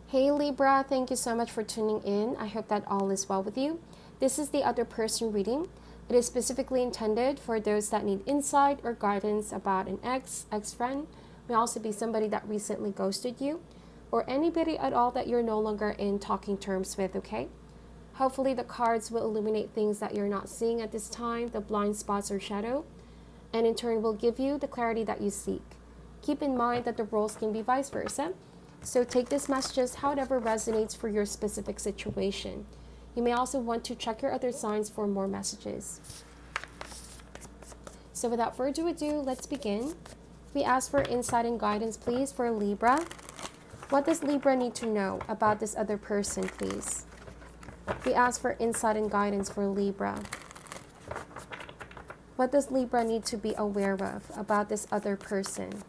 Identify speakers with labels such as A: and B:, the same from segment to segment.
A: Hey Libra, thank you so much for tuning in. I hope that all is well with you. This is the other person reading. It is specifically intended for those that need insight or guidance about an ex-friend, may also be somebody that recently ghosted you, or anybody at all that you're no longer in talking terms with, okay? Hopefully the cards will illuminate things that you're not seeing at this time, the blind spots or shadow, and in turn will give you the clarity that you seek. Keep in mind that the roles can be vice versa. So take this messages however resonates for your specific situation. You may also want to check your other signs for more messages. So without further ado, let's begin. We ask for insight and guidance, please, for Libra. What does Libra need to know about this other person, please? We ask for insight and guidance for Libra. What does Libra need to be aware of about this other person?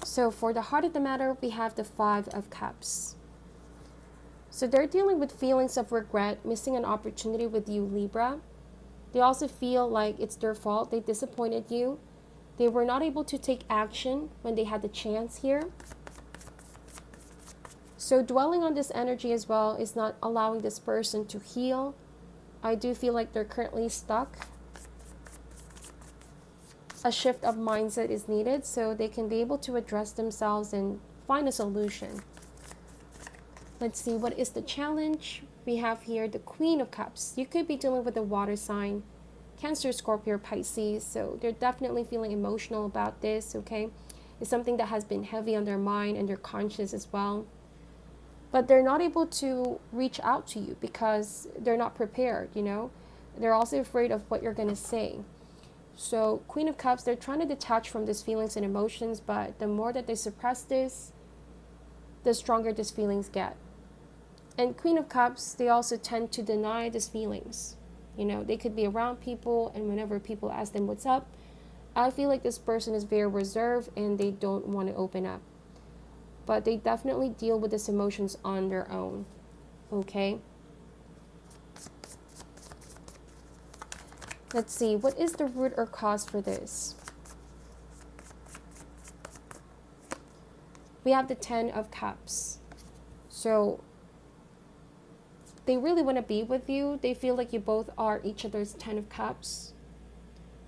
A: So for the heart of the matter, we have the Five of Cups. So they're dealing with feelings of regret, missing an opportunity with you, Libra. They also feel like it's their fault. They disappointed you. They were not able to take action when they had the chance here. So dwelling on this energy as well is not allowing this person to heal. I do feel like they're currently stuck. A shift of mindset is needed so they can be able to address themselves and find a solution. Let's see, what is the challenge? We have here the Queen of Cups. You could be dealing with a water sign, Cancer, Scorpio, Pisces. So they're definitely feeling emotional about this, okay? It's something that has been heavy on their mind and their conscience as well. But they're not able to reach out to you because they're not prepared, you know? They're also afraid of what you're going to say. So Queen of Cups, they're trying to detach from these feelings and emotions, but the more that they suppress this, the stronger these feelings get. And Queen of Cups, they also tend to deny these feelings. You know, they could be around people, and whenever people ask them what's up, I feel like this person is very reserved and they don't want to open up. But they definitely deal with these emotions on their own. Okay? Let's see, what is the root or cause for this? We have the Ten of Cups. So they really want to be with you. They feel like you both are each other's Ten of Cups.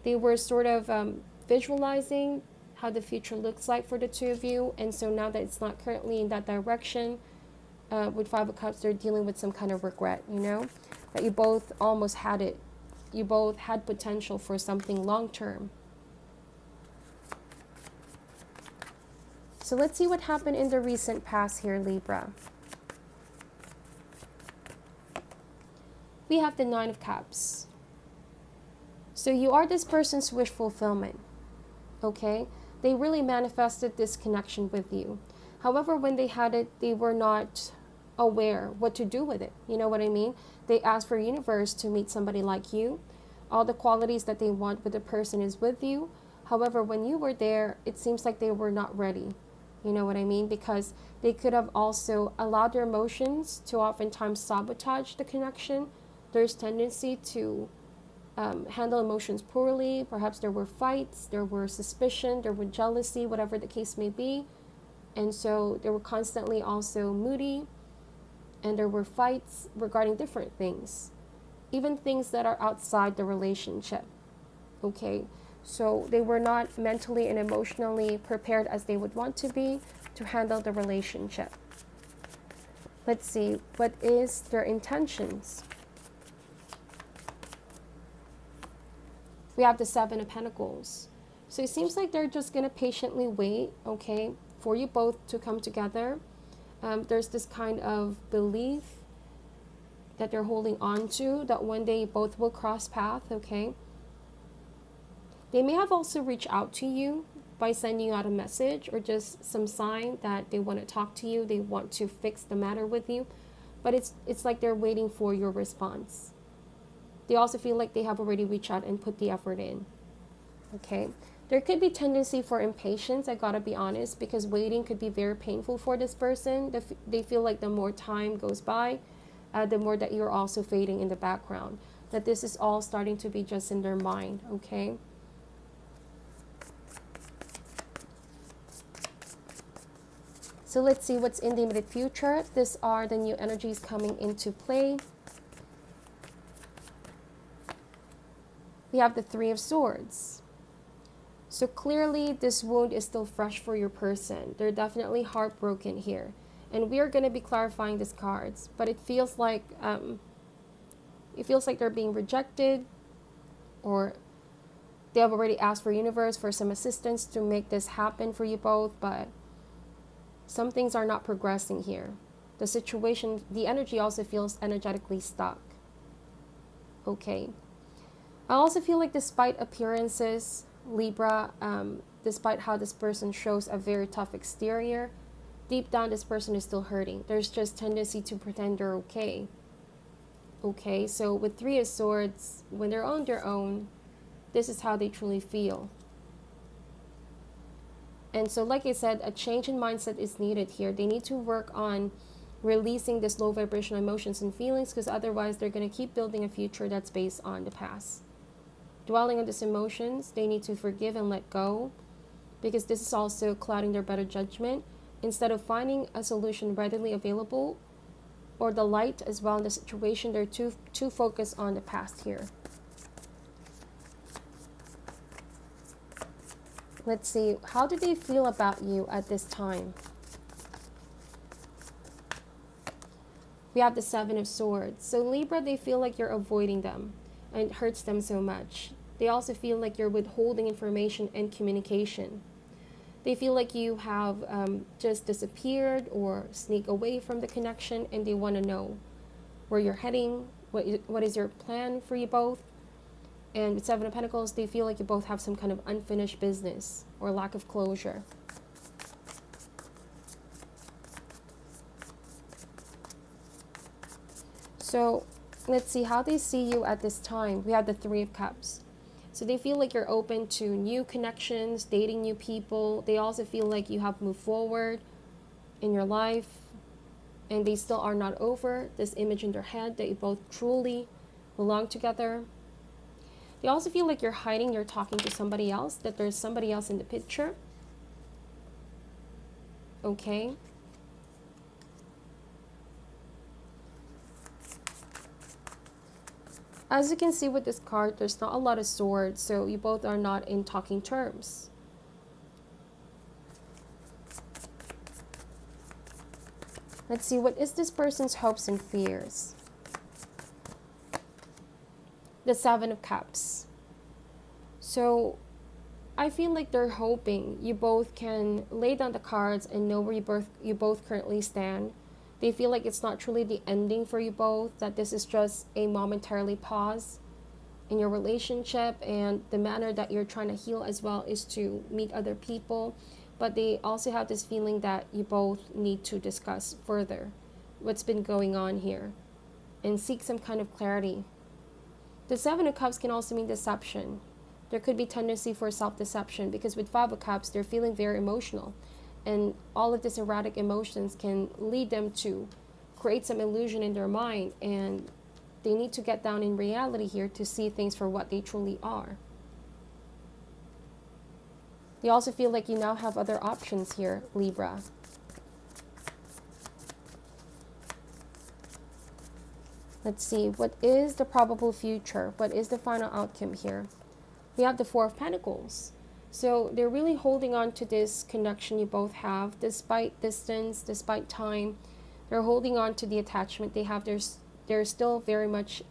A: They were sort of visualizing how the future looks like for the two of you. And so now that it's not currently in that direction, with Five of Cups, they're dealing with some kind of regret, you know? That you both almost had it. You both had potential for something long-term. So let's see what happened in the recent past here, Libra. We have the Nine of Cups. So you are this person's wish fulfillment, okay? They really manifested this connection with you. However, when they had it, they were not aware what to do with it. You know what I mean? They asked for universe to meet somebody like you. All the qualities that they want with the person is with you. However, when you were there, it seems like they were not ready. You know what I mean? Because they could have also allowed their emotions to oftentimes sabotage the connection. There's tendency to handle emotions poorly. Perhaps there were fights, there were suspicion, there were jealousy, whatever the case may be. And so they were constantly also moody, and there were fights regarding different things, even things that are outside the relationship. Okay, so they were not mentally and emotionally prepared as they would want to be to handle the relationship. Let's see, what is their intentions? We have the Seven of Pentacles. So it seems like they're just going to patiently wait, okay, for you both to come together. There's this kind of belief that they're holding on to, that one day both will cross path, okay? They may have also reached out to you by sending you out a message or just some sign that they want to talk to you, they want to fix the matter with you, but it's like they're waiting for your response. They also feel like they have already reached out and put the effort in, okay? There could be tendency for impatience, I gotta be honest, because waiting could be very painful for this person. They feel like the more time goes by, the more that you're also fading in the background. That this is all starting to be just in their mind, okay? So let's see what's in the immediate future. These are the new energies coming into play. We have the Three of Swords. So clearly this wound is still fresh for your person. They're definitely heartbroken here. And we are going to be clarifying these cards, but it feels like they're being rejected, or they have already asked for universe for some assistance to make this happen for you both, but some things are not progressing here. The situation, the energy also feels energetically stuck. Okay. I also feel like despite appearances, Libra, despite how this person shows a very tough exterior, deep down this person is still hurting. There's just tendency to pretend they're okay. Okay, so with Three of Swords, when they're on their own, this is how they truly feel. And so like I said, a change in mindset is needed here. They need to work on releasing this low vibrational emotions and feelings, because otherwise they're going to keep building a future that's based on the past. Dwelling on these emotions, they need to forgive and let go, because this is also clouding their better judgment. Instead of finding a solution readily available or the light as well in the situation, they're too focused on the past here. Let's see, how do they feel about you at this time? We have the Seven of Swords. So Libra, they feel like you're avoiding them, and it hurts them so much. They also feel like you're withholding information and communication. They feel like you have just disappeared or sneak away from the connection, and they want to know where you're heading, what is your plan for you both. And with Seven of Pentacles, they feel like you both have some kind of unfinished business or lack of closure. So let's see how they see you at this time. We have the Three of Cups. So they feel like you're open to new connections, dating new people. They also feel like you have moved forward in your life, and they still are not over this image in their head that you both truly belong together. They also feel like you're hiding, you're talking to somebody else, that there's somebody else in the picture. Okay. As you can see with this card, there's not a lot of swords, so you both are not in talking terms. Let's see, what is this person's hopes and fears? The Seven of Cups. So I feel like they're hoping you both can lay down the cards and know where you both currently stand. They feel like it's not truly the ending for you both, that this is just a momentarily pause in your relationship, and the manner that you're trying to heal as well is to meet other people. But they also have this feeling that you both need to discuss further what's been going on here and seek some kind of clarity. The Seven of Cups can also mean deception. There could be tendency for self-deception, because with Five of Cups, they're feeling very emotional. And all of these erratic emotions can lead them to create some illusion in their mind, and they need to get down in reality here to see things for what they truly are. They also feel like you now have other options here, Libra. Let's see, what is the probable future? What is the final outcome here? We have the Four of Pentacles. So they're really holding on to this connection you both have, despite distance, despite time. They're holding on to the attachment they have. They're still very much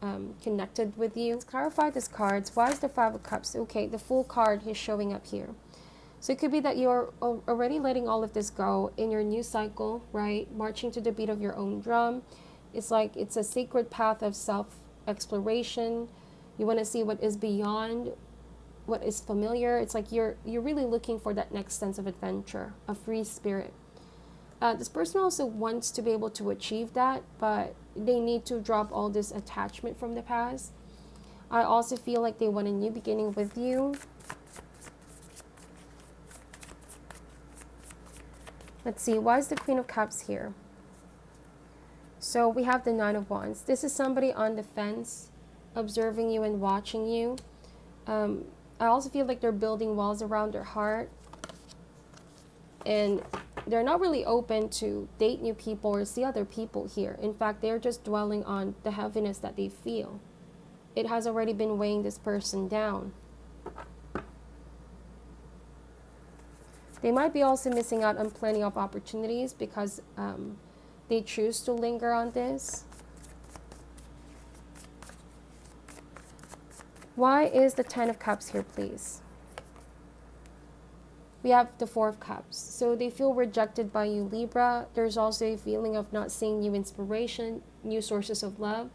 A: connected with you. Let's clarify these cards. Why is the Five of Cups? Okay, the Fool card is showing up here. So it could be that you're already letting all of this go in your new cycle, right? Marching to the beat of your own drum. It's like it's a sacred path of self-exploration. You want to see what is beyond what is familiar. It's like you're really looking for that next sense of adventure, a free spirit. This person also wants to be able to achieve that, but they need to drop all this attachment from the past. I also feel like they want a new beginning with you. Let's see, why is the Queen of Cups here? So we have the Nine of Wands. This is somebody on the fence, observing you and watching you. I also feel like they're building walls around their heart, and they're not really open to date new people or see other people here. In fact, they're just dwelling on the heaviness that they feel. It has already been weighing this person down. They might be also missing out on plenty of opportunities because they choose to linger on this. Why is the Ten of Cups here, please? We have the Four of Cups. So they feel rejected by you, Libra. There's also a feeling of not seeing new inspiration, new sources of love,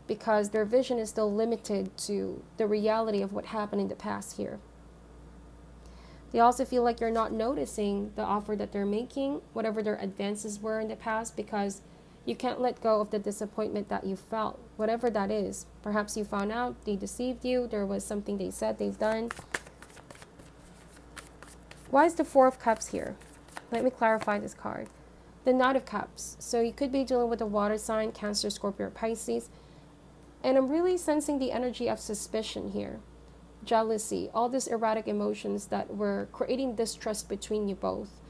A: because their vision is still limited to the reality of what happened in the past here. They also feel like you're not noticing the offer that they're making, whatever their advances were in the past, because you can't let go of the disappointment that you felt, whatever that is. Perhaps you found out they deceived you, there was something they said they've done. Why is the Four of Cups here? Let me clarify this card. The Knight of Cups. So you could be dealing with a water sign, Cancer, Scorpio, or Pisces. And I'm really sensing the energy of suspicion here. Jealousy, all these erratic emotions that were creating distrust between you both.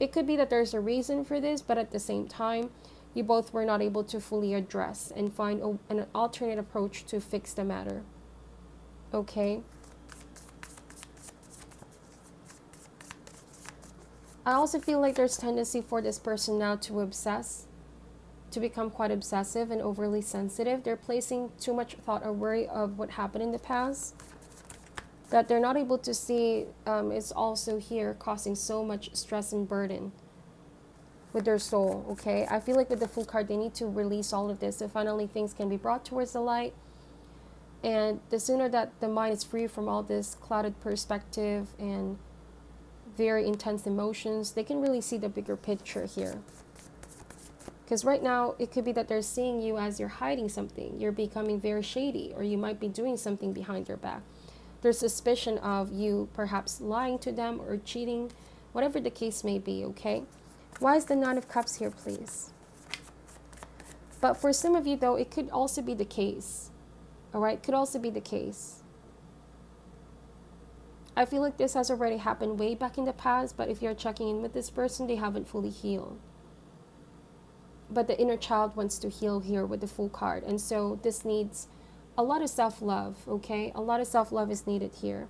A: It could be that there's a reason for this, but at the same time, you both were not able to fully address and find an alternate approach to fix the matter. Okay? I also feel like there's tendency for this person now to obsess, to become quite obsessive and overly sensitive. They're placing too much thought or worry of what happened in the past that they're not able to see is also here causing so much stress and burden with their soul, okay? I feel like with the Fool card, they need to release all of this so finally things can be brought towards the light. And the sooner that the mind is free from all this clouded perspective and very intense emotions, they can really see the bigger picture here. Because right now, it could be that they're seeing you as you're hiding something. You're becoming very shady, or you might be doing something behind their back. There's suspicion of you perhaps lying to them or cheating, whatever the case may be, okay? Why is the Nine of Cups here, please? But for some of you, though, it could also be the case, all right? Could also be the case. I feel like this has already happened way back in the past, but if you're checking in with this person, they haven't fully healed. But the inner child wants to heal here with the Fool card. And so this needs a lot of self-love, okay? A lot of self-love is needed here.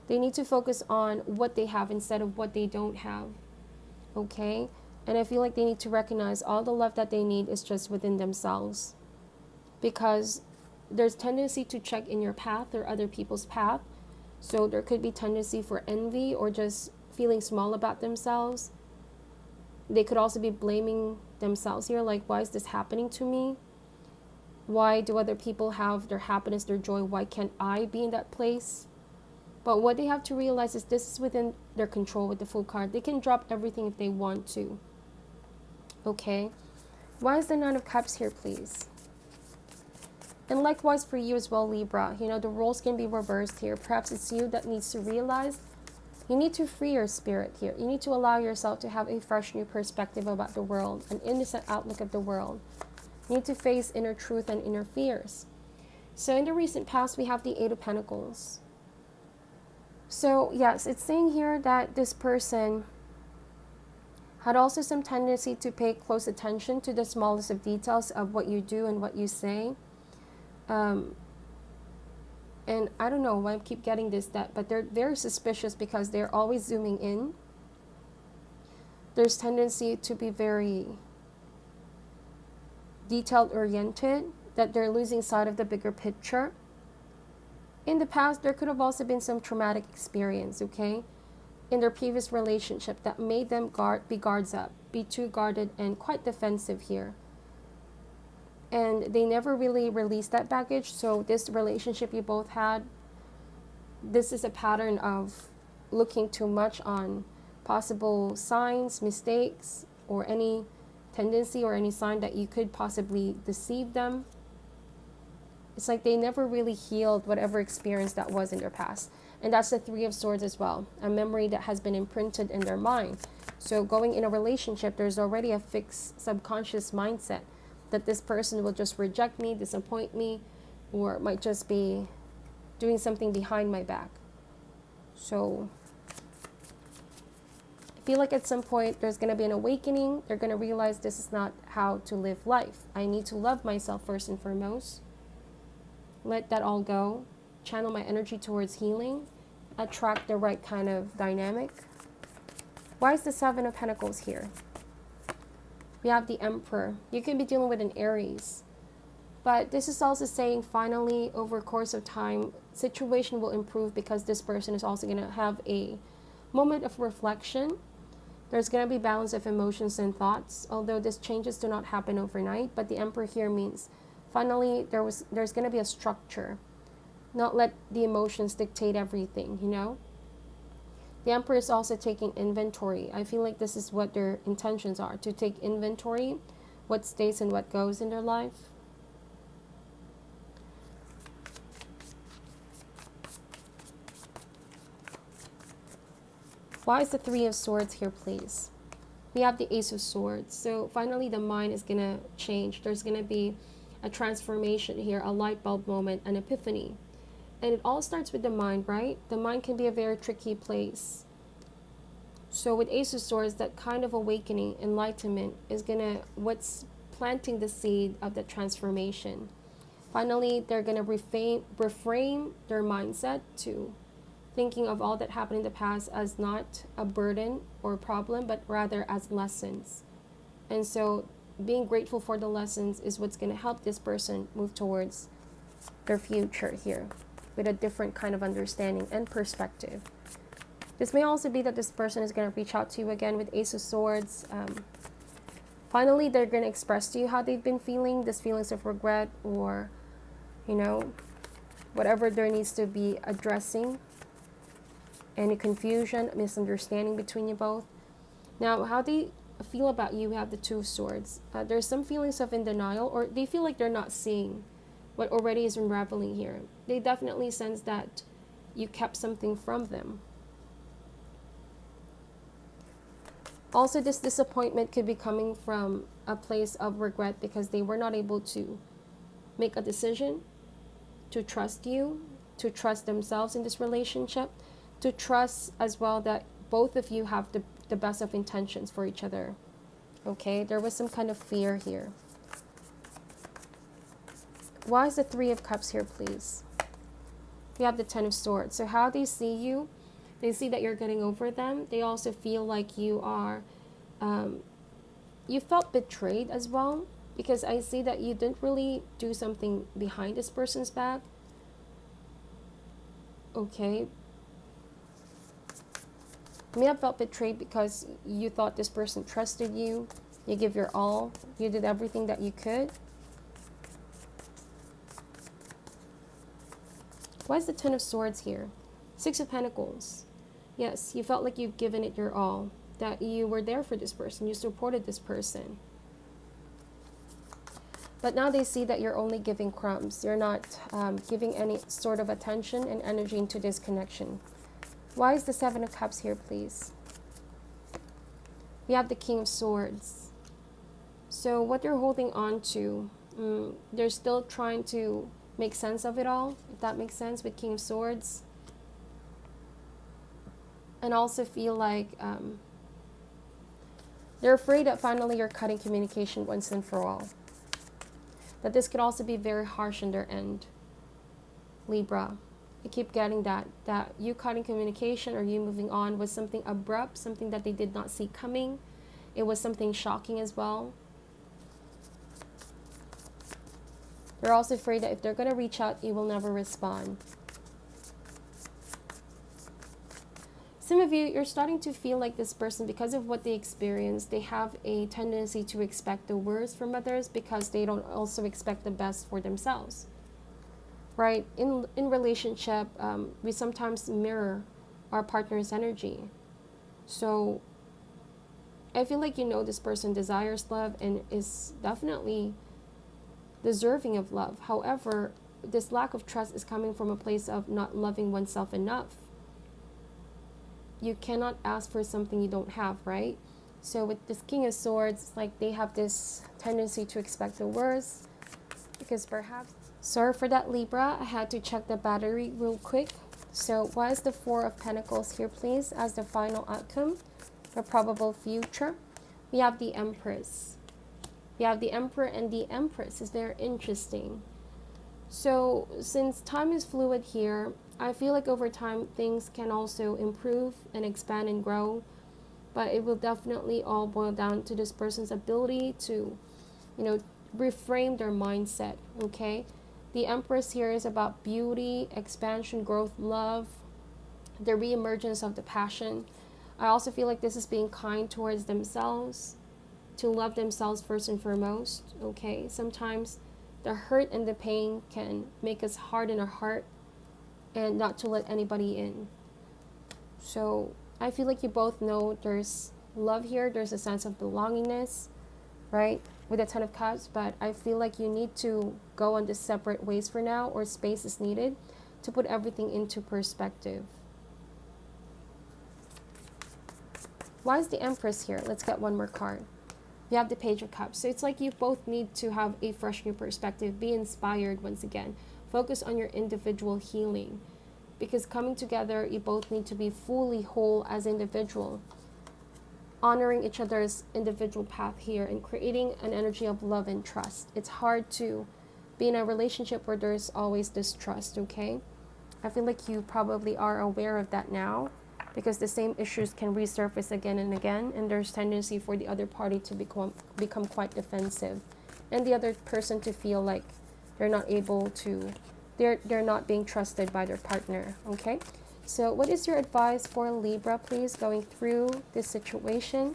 A: They need to focus on what they have instead of what they don't have, okay? And I feel like they need to recognize all the love that they need is just within themselves. Because there's tendency to check in your path or other people's path. So there could be tendency for envy or just feeling small about themselves. They could also be blaming themselves here, like, why is this happening to me? Why do other people have their happiness, their joy? Why can't I be in that place? But what they have to realize is this is within their control with the Fool card. They can drop everything if they want to. Okay? Why is the Nine of Cups here, please? And likewise for you as well, Libra. You know, the roles can be reversed here. Perhaps it's you that needs to realize you need to free your spirit here. You need to allow yourself to have a fresh new perspective about the world, an innocent outlook of the world. You need to face inner truth and inner fears. So in the recent past, we have the Eight of Pentacles. So yes, it's saying here that this person had also some tendency to pay close attention to the smallest of details of what you do and what you say. And I don't know why I keep getting this, but they're very suspicious because they're always zooming in. There's tendency to be very detailed oriented, that they're losing sight of the bigger picture. In the past, there could have also been some traumatic experience, okay, in their previous relationship that made them be guards up, be too guarded and quite defensive here. And they never really released that baggage. So this relationship you both had, this is a pattern of looking too much on possible signs, mistakes, or any tendency or any sign that you could possibly deceive them. It's like they never really healed whatever experience that was in their past. And that's the Three of Swords as well, a memory that has been imprinted in their mind. So going in a relationship, there's already a fixed subconscious mindset that this person will just reject me, disappoint me, or might just be doing something behind my back. So I feel like at some point there's going to be an awakening. They're going to realize this is not how to live life. I need to love myself first and foremost. Let that all go. Channel my energy towards healing. Attract the right kind of dynamic. Why is the Seven of Pentacles here? We have the Emperor. You can be dealing with an Aries. But this is also saying finally, over a course of time, situation will improve because this person is also going to have a moment of reflection. There's going to be balance of emotions and thoughts, although these changes do not happen overnight. But the Emperor here means finally there's going to be a structure. Not let the emotions dictate everything, you know? The Emperor is also taking inventory. I feel like this is what their intentions are, to take inventory, what stays and what goes in their life. Why is the Three of Swords here, please? We have the Ace of Swords. So finally the mind is going to change. There's going to be a transformation here, a light bulb moment, an epiphany. And it all starts with the mind, right? The mind can be a very tricky place. So with Ace of Swords, that kind of awakening, enlightenment is what's planting the seed of the transformation. Finally, they're gonna reframe their mindset to thinking of all that happened in the past as not a burden or a problem, but rather as lessons. And so being grateful for the lessons is what's gonna help this person move towards their future here, with a different kind of understanding and perspective. This may also be that this person is going to reach out to you again with Ace of Swords. Finally, they're going to express to you how they've been feeling, these feelings of regret or, you know, whatever there needs to be addressing. Any confusion, misunderstanding between you both. Now, how they feel about you, we have the Two of Swords. There's some feelings of in denial, or they feel like they're not seeing what already is unraveling here. They definitely sense that you kept something from them. Also, this disappointment could be coming from a place of regret because they were not able to make a decision, to trust you, to trust themselves in this relationship, to trust as well that both of you have the best of intentions for each other. Okay, there was some kind of fear here. Why is the Three of Cups here, please? We have the Ten of Swords. So how they see you, they see that you're getting over them. They also feel like you are, you felt betrayed as well, because I see that you didn't really do something behind this person's back. Okay. You may have felt betrayed because you thought this person trusted you. You give your all. You did everything that you could. Why is the Ten of Swords here? Six of Pentacles. Yes, you felt like you've given it your all, that you were there for this person, you supported this person. But now they see that you're only giving crumbs. You're not giving any sort of attention and energy into this connection. Why is the Seven of Cups here, please? We have the King of Swords. So what they're holding on to, they're still trying to make sense of it all, if that makes sense, with King of Swords. And also feel like they're afraid that finally you're cutting communication once and for all. That this could also be very harsh on their end. Libra, I keep getting that you cutting communication or you moving on was something abrupt, something that they did not see coming. It was something shocking as well. They're also afraid that if they're going to reach out, you will never respond. Some of you, you're starting to feel like this person, because of what they experienced, they have a tendency to expect the worst from others because they don't also expect the best for themselves. Right? In relationship, we sometimes mirror our partner's energy. So I feel like you know this person desires love and is definitely deserving of love. However, this lack of trust is coming from a place of not loving oneself enough. You cannot ask for something you don't have, right? So with this King of Swords, it's like they have this tendency to expect the worst, because perhaps... Sorry for that, Libra. I had to check the battery real quick. So why is the Four of Pentacles here, please, as the final outcome? for probable future. We have the Empress. We have the Emperor and the Empress. Is very interesting. So since time is fluid here, I feel like over time things can also improve and expand and grow, but it will definitely all boil down to this person's ability to, reframe their mindset, okay? The Empress here is about beauty, expansion, growth, love, the reemergence of the passion. I also feel like this is being kind towards themselves, to love themselves first and foremost, okay? Sometimes the hurt and the pain can make us hard in our heart and not to let anybody in. So I feel like you both know there's love here, there's a sense of belongingness, right? With a Ten of Cups, but I feel like you need to go on the separate ways for now, or space is needed to put everything into perspective. Why is the Empress here? Let's get one more card. You have the Page of Cups. So it's like you both need to have a fresh new perspective, be inspired once again. Focus on your individual healing. Because coming together, you both need to be fully whole as individual. Honoring each other's individual path here and creating an energy of love and trust. It's hard to be in a relationship where there's always distrust, okay? I feel like you probably are aware of that now, because the same issues can resurface again and again, and there's tendency for the other party to become quite defensive, and the other person to feel like they're not able to, they're not being trusted by their partner, okay? So what is your advice for Libra, please, going through this situation?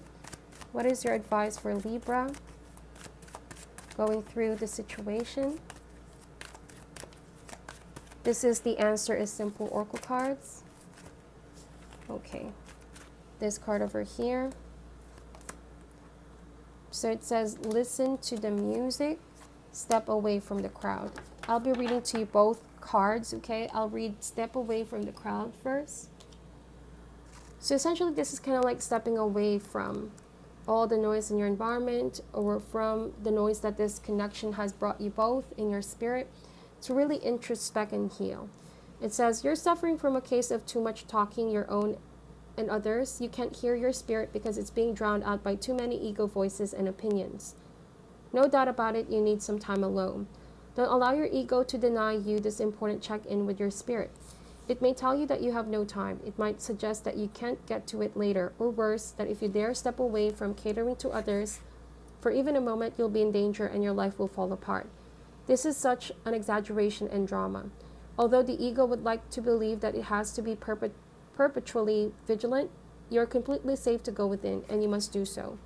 A: What is your advice for Libra going through the situation? This is the Answer is Simple Oracle cards. Okay, this card over here. So it says, listen to the music, step away from the crowd. I'll be reading to you both cards, okay? I'll read step away from the crowd first. So essentially this is kind of like stepping away from all the noise in your environment, or from the noise that this connection has brought you both in your spirit, to really introspect and heal. It says, you're suffering from a case of too much talking your own and others. You can't hear your spirit because it's being drowned out by too many ego voices and opinions. No doubt about it, you need some time alone. Don't allow your ego to deny you this important check-in with your spirit. It may tell you that you have no time. It might suggest that you can't get to it later, or worse, that if you dare step away from catering to others for even a moment, you'll be in danger and your life will fall apart. This is such an exaggeration and drama. Although the ego would like to believe that it has to be perpetually vigilant, you're completely safe to go within, and you must do so.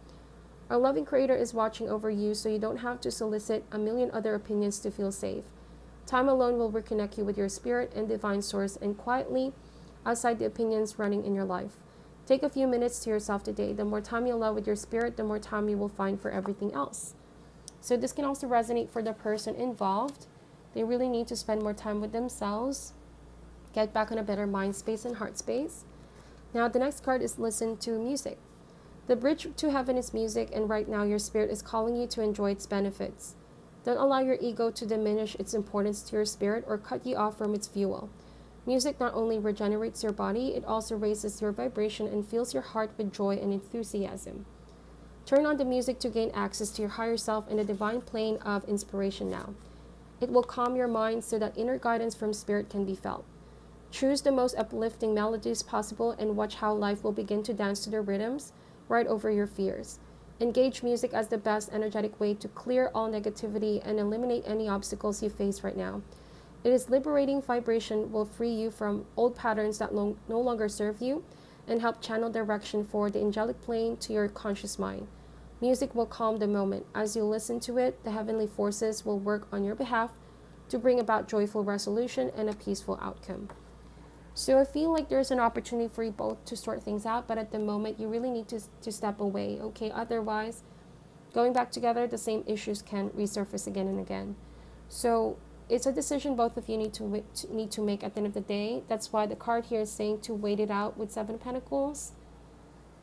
A: Our loving Creator is watching over you, so you don't have to solicit a million other opinions to feel safe. Time alone will reconnect you with your spirit and divine source, and quietly, outside the opinions running in your life. Take a few minutes to yourself today. The more time you allow with your spirit, the more time you will find for everything else. So this can also resonate for the person involved. They really need to spend more time with themselves, get back on a better mind space and heart space. Now the next card is listen to music. The bridge to heaven is music, and right now your spirit is calling you to enjoy its benefits. Don't allow your ego to diminish its importance to your spirit or cut you off from its fuel. Music not only regenerates your body, it also raises your vibration and fills your heart with joy and enthusiasm. Turn on the music to gain access to your higher self in the divine plane of inspiration now. It will calm your mind so that inner guidance from spirit can be felt. Choose the most uplifting melodies possible and watch how life will begin to dance to the rhythms right over your fears. Engage music as the best energetic way to clear all negativity and eliminate any obstacles you face right now. It is liberating vibration will free you from old patterns that no longer serve you and help channel direction for the angelic plane to your conscious mind. Music will calm the moment. As you listen to it, the heavenly forces will work on your behalf to bring about joyful resolution and a peaceful outcome. So I feel like there's an opportunity for you both to sort things out, but at the moment you really need to step away, okay? Otherwise, going back together, the same issues can resurface again and again. So it's a decision both of you need to make at the end of the day. That's why the card here is saying to wait it out with Seven of Pentacles,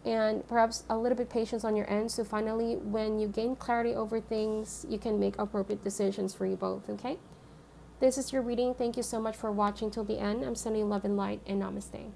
A: and perhaps a little bit patience on your end. So finally, when you gain clarity over things, you can make appropriate decisions for you both, okay? This is your reading. Thank you so much for watching till the end. I'm sending love and light, and namaste.